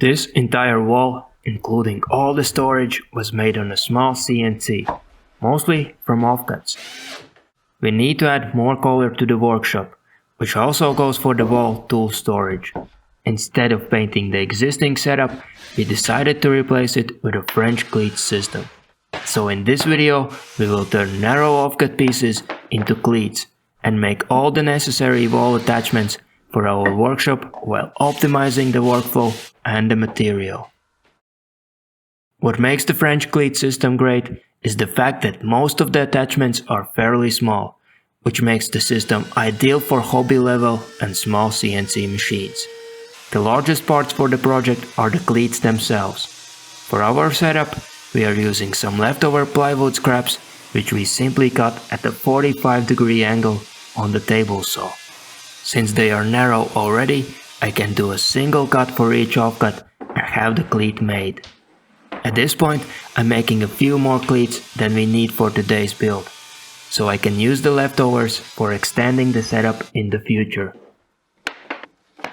This entire wall, including all the storage, was made on a small CNC, mostly from offcuts. We need to add more color to the workshop, which also goes for the wall tool storage. Instead of painting the existing setup, we decided to replace it with a French cleat system. So in this video, we will turn narrow offcut pieces into cleats and make all the necessary wall attachments for our workshop while optimizing the workflow and the material. What makes the French cleat system great is the fact that most of the attachments are fairly small, which makes the system ideal for hobby level and small CNC machines. The largest parts for the project are the cleats themselves. For our setup, we are using some leftover plywood scraps, which we simply cut at a 45-degree angle on the table saw. Since they are narrow already, I can do a single cut for each offcut and have the cleat made. At this point, I'm making a few more cleats than we need for today's build, so I can use the leftovers for extending the setup in the future.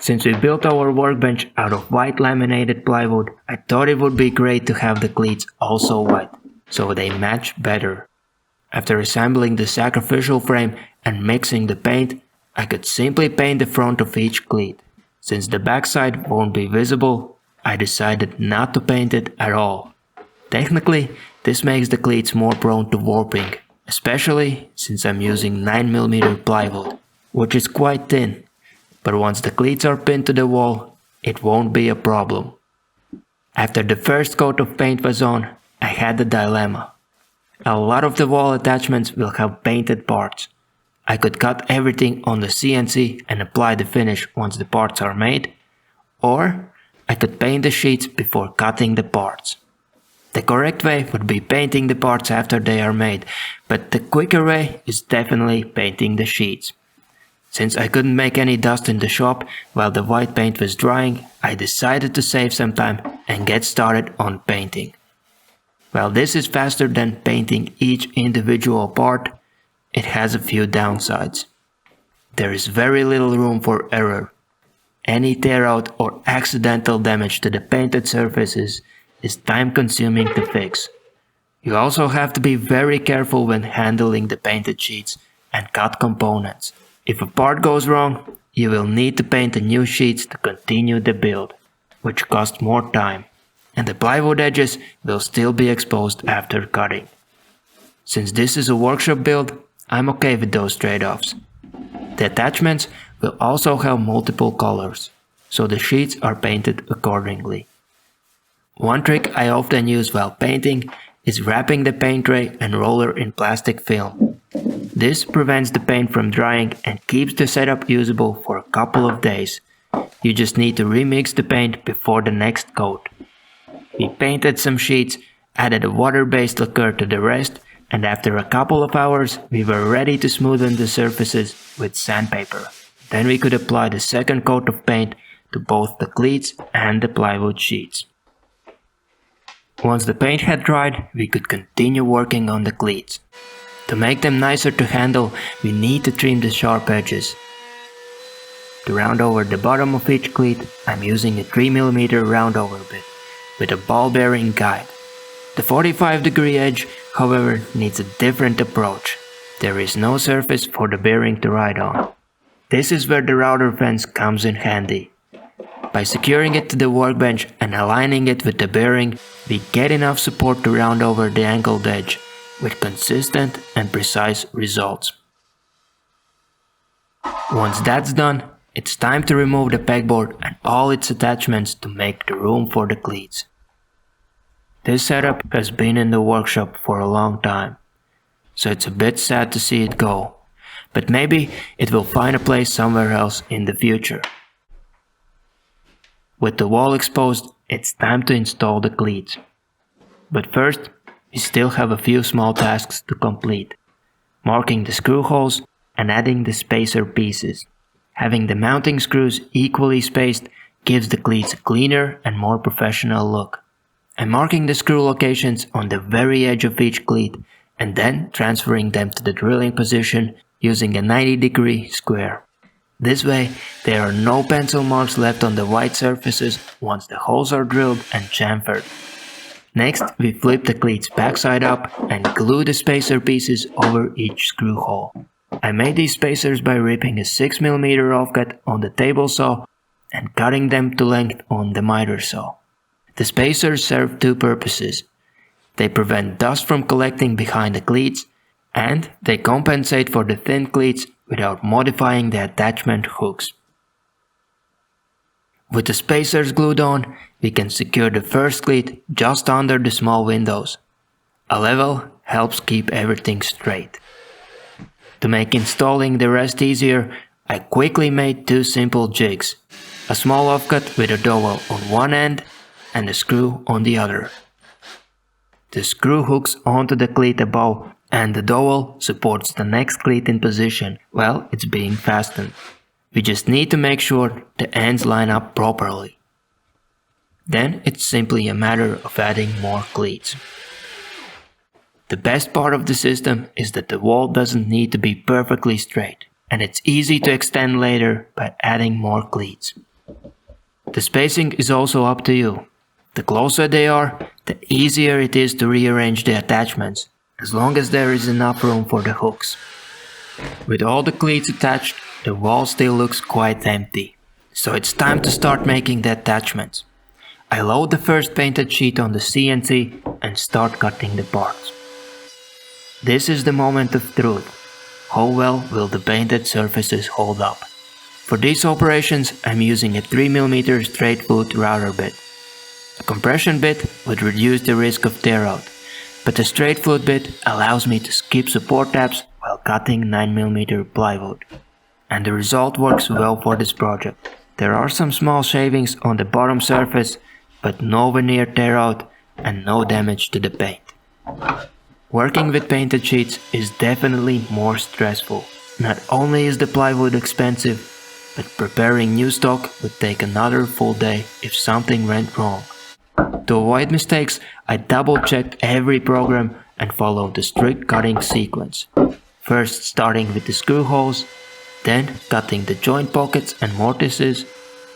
Since we built our workbench out of white laminated plywood, I thought it would be great to have the cleats also white, so they match better. After assembling the sacrificial frame and mixing the paint, I could simply paint the front of each cleat. Since the backside won't be visible, I decided not to paint it at all. Technically, this makes the cleats more prone to warping, especially since I'm using 9mm plywood, which is quite thin, but once the cleats are pinned to the wall, it won't be a problem. After the first coat of paint was on, I had the dilemma. A lot of the wall attachments will have painted parts. I could cut everything on the CNC and apply the finish once the parts are made, or I could paint the sheets before cutting the parts. The correct way would be painting the parts after they are made, but the quicker way is definitely painting the sheets. Since I couldn't make any dust in the shop while the white paint was drying, I decided to save some time and get started on painting. While this is faster than painting each individual part, it has a few downsides. There is very little room for error. Any tear out or accidental damage to the painted surfaces is time consuming to fix. You also have to be very careful when handling the painted sheets and cut components. If a part goes wrong, you will need to paint the new sheets to continue the build, which costs more time, and the plywood edges will still be exposed after cutting. Since this is a workshop build, I'm okay with those trade-offs. The attachments will also have multiple colors, so the sheets are painted accordingly. One trick I often use while painting is wrapping the paint tray and roller in plastic film. This prevents the paint from drying and keeps the setup usable for a couple of days. You just need to remix the paint before the next coat. We painted some sheets, added a water-based lacquer to the rest, and after a couple of hours, we were ready to smoothen the surfaces with sandpaper. Then we could apply the second coat of paint to both the cleats and the plywood sheets. Once the paint had dried, we could continue working on the cleats. To make them nicer to handle, we need to trim the sharp edges. To round over the bottom of each cleat, I'm using a 3mm roundover bit with a ball bearing guide. The 45-degree edge, however, needs a different approach. There is no surface for the bearing to ride on. This is where the router fence comes in handy. By securing it to the workbench and aligning it with the bearing, we get enough support to round over the angled edge, with consistent and precise results. Once that's done, it's time to remove the pegboard and all its attachments to make the room for the cleats. This setup has been in the workshop for a long time, so it's a bit sad to see it go, but maybe it will find a place somewhere else in the future. With the wall exposed, it's time to install the cleats. But first, we still have a few small tasks to complete: marking the screw holes and adding the spacer pieces. Having the mounting screws equally spaced gives the cleats a cleaner and more professional look. I'm marking the screw locations on the very edge of each cleat and then transferring them to the drilling position using a 90-degree square. This way, there are no pencil marks left on the white surfaces once the holes are drilled and chamfered. Next, we flip the cleats backside up and glue the spacer pieces over each screw hole. I made these spacers by ripping a 6mm offcut on the table saw and cutting them to length on the miter saw. The spacers serve two purposes. They prevent dust from collecting behind the cleats, and they compensate for the thin cleats without modifying the attachment hooks. With the spacers glued on, we can secure the first cleat just under the small windows. A level helps keep everything straight. To make installing the rest easier, I quickly made two simple jigs. A small offcut with a dowel on one end and a screw on the other. The screw hooks onto the cleat above and the dowel supports the next cleat in position while it's being fastened. We just need to make sure the ends line up properly. Then it's simply a matter of adding more cleats. The best part of the system is that the wall doesn't need to be perfectly straight, and it's easy to extend later by adding more cleats. The spacing is also up to you. The closer they are, the easier it is to rearrange the attachments, as long as there is enough room for the hooks. With all the cleats attached, the wall still looks quite empty, so it's time to start making the attachments. I load the first painted sheet on the CNC and start cutting the parts. This is the moment of truth. How well will the painted surfaces hold up? For these operations, I'm using a 3mm straight foot router bit. A compression bit would reduce the risk of tear out, but the straight foot bit allows me to skip support tabs while cutting 9mm plywood. And the result works well for this project. There are some small shavings on the bottom surface, but no veneer tear out and no damage to the paint. Working with painted sheets is definitely more stressful. Not only is the plywood expensive, but preparing new stock would take another full day if something went wrong. To avoid mistakes, I double-checked every program and followed the strict cutting sequence. First starting with the screw holes, then cutting the joint pockets and mortises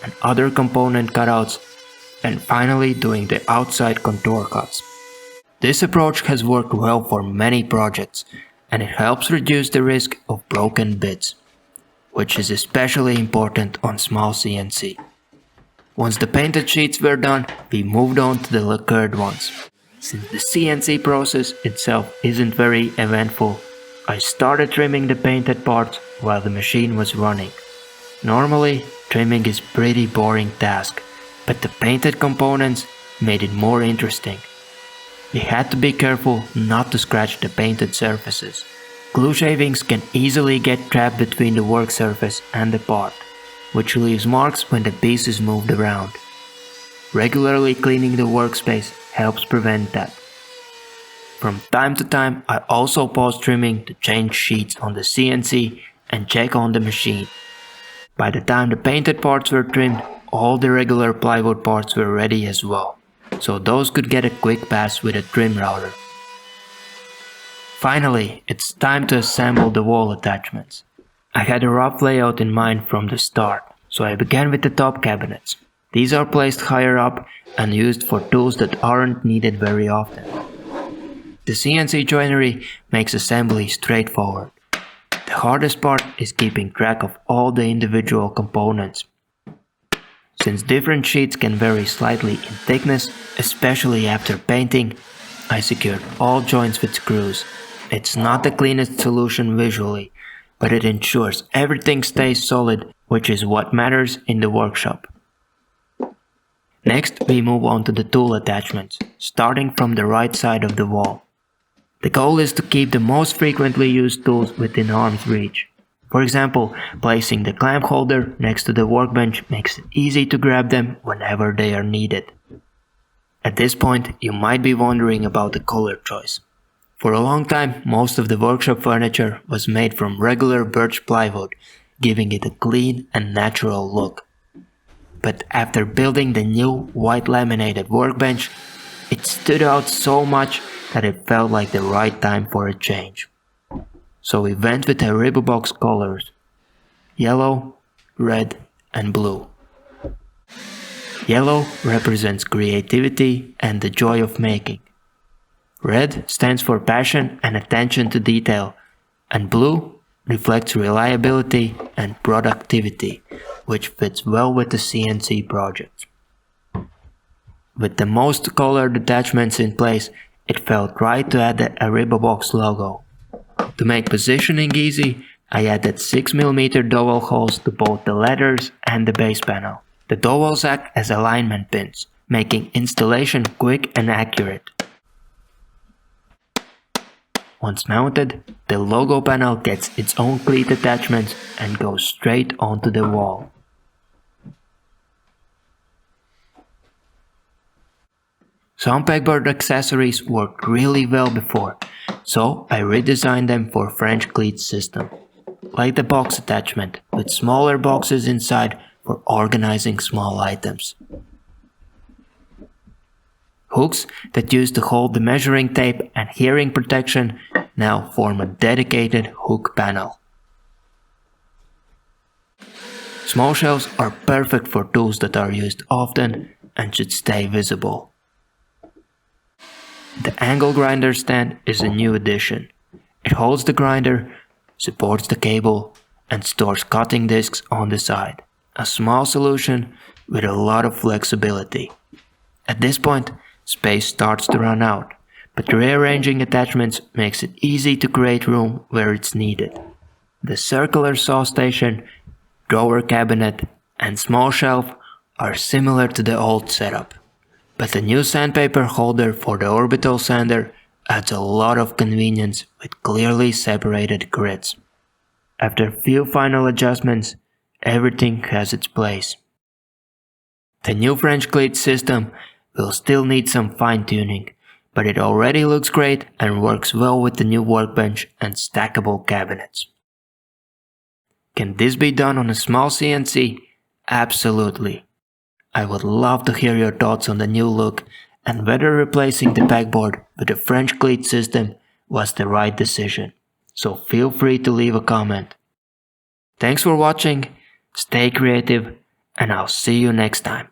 and other component cutouts, and finally doing the outside contour cuts. This approach has worked well for many projects, and it helps reduce the risk of broken bits, which is especially important on small CNC. Once the painted sheets were done, we moved on to the lacquered ones. Since the CNC process itself isn't very eventful, I started trimming the painted parts while the machine was running. Normally, trimming is a pretty boring task, but the painted components made it more interesting. We had to be careful not to scratch the painted surfaces. Glue shavings can easily get trapped between the work surface and the part, which leaves marks when the piece is moved around. Regularly cleaning the workspace helps prevent that. From time to time, I also pause trimming to change sheets on the CNC and check on the machine. By the time the painted parts were trimmed, all the regular plywood parts were ready as well, so those could get a quick pass with a trim router. Finally, it's time to assemble the wall attachments. I had a rough layout in mind from the start, so I began with the top cabinets. These are placed higher up and used for tools that aren't needed very often. The CNC joinery makes assembly straightforward. The hardest part is keeping track of all the individual components. Since different sheets can vary slightly in thickness, especially after painting, I secured all joints with screws. It's not the cleanest solution visually, but it ensures everything stays solid, which is what matters in the workshop. Next, we move on to the tool attachments, starting from the right side of the wall. The goal is to keep the most frequently used tools within arm's reach. For example, placing the clamp holder next to the workbench makes it easy to grab them whenever they are needed. At this point, you might be wondering about the color choice. For a long time, most of the workshop furniture was made from regular birch plywood, giving it a clean and natural look. But after building the new white laminated workbench, it stood out so much that it felt like the right time for a change. So we went with the Ribobox colors: yellow, red, and blue. Yellow represents creativity and the joy of making. Red stands for passion and attention to detail, and blue reflects reliability and productivity, which fits well with the CNC project. With the most colored attachments in place, it felt right to add a Ribabox logo. To make positioning easy, I added 6mm dowel holes to both the letters and the base panel. The dowels act as alignment pins, making installation quick and accurate. Once mounted, the logo panel gets its own cleat attachments and goes straight onto the wall. Some pegboard accessories worked really well before, so I redesigned them for French cleat system, like the box attachment with smaller boxes inside for organizing small items. Hooks that used to hold the measuring tape and hearing protection now form a dedicated hook panel. Small shelves are perfect for tools that are used often and should stay visible. The angle grinder stand is a new addition. It holds the grinder, supports the cable, and stores cutting discs on the side. A small solution with a lot of flexibility. At this point, space starts to run out, but rearranging attachments makes it easy to create room where it's needed. The circular saw station, drawer cabinet, and small shelf are similar to the old setup, but the new sandpaper holder for the orbital sander adds a lot of convenience with clearly separated grids. After a few final adjustments, everything has its place. The new French cleat system will still need some fine-tuning, but it already looks great and works well with the new workbench and stackable cabinets. Can this be done on a small CNC? Absolutely. I would love to hear your thoughts on the new look and whether replacing the pegboard with a French cleat system was the right decision, so feel free to leave a comment. Thanks for watching, stay creative, and I'll see you next time.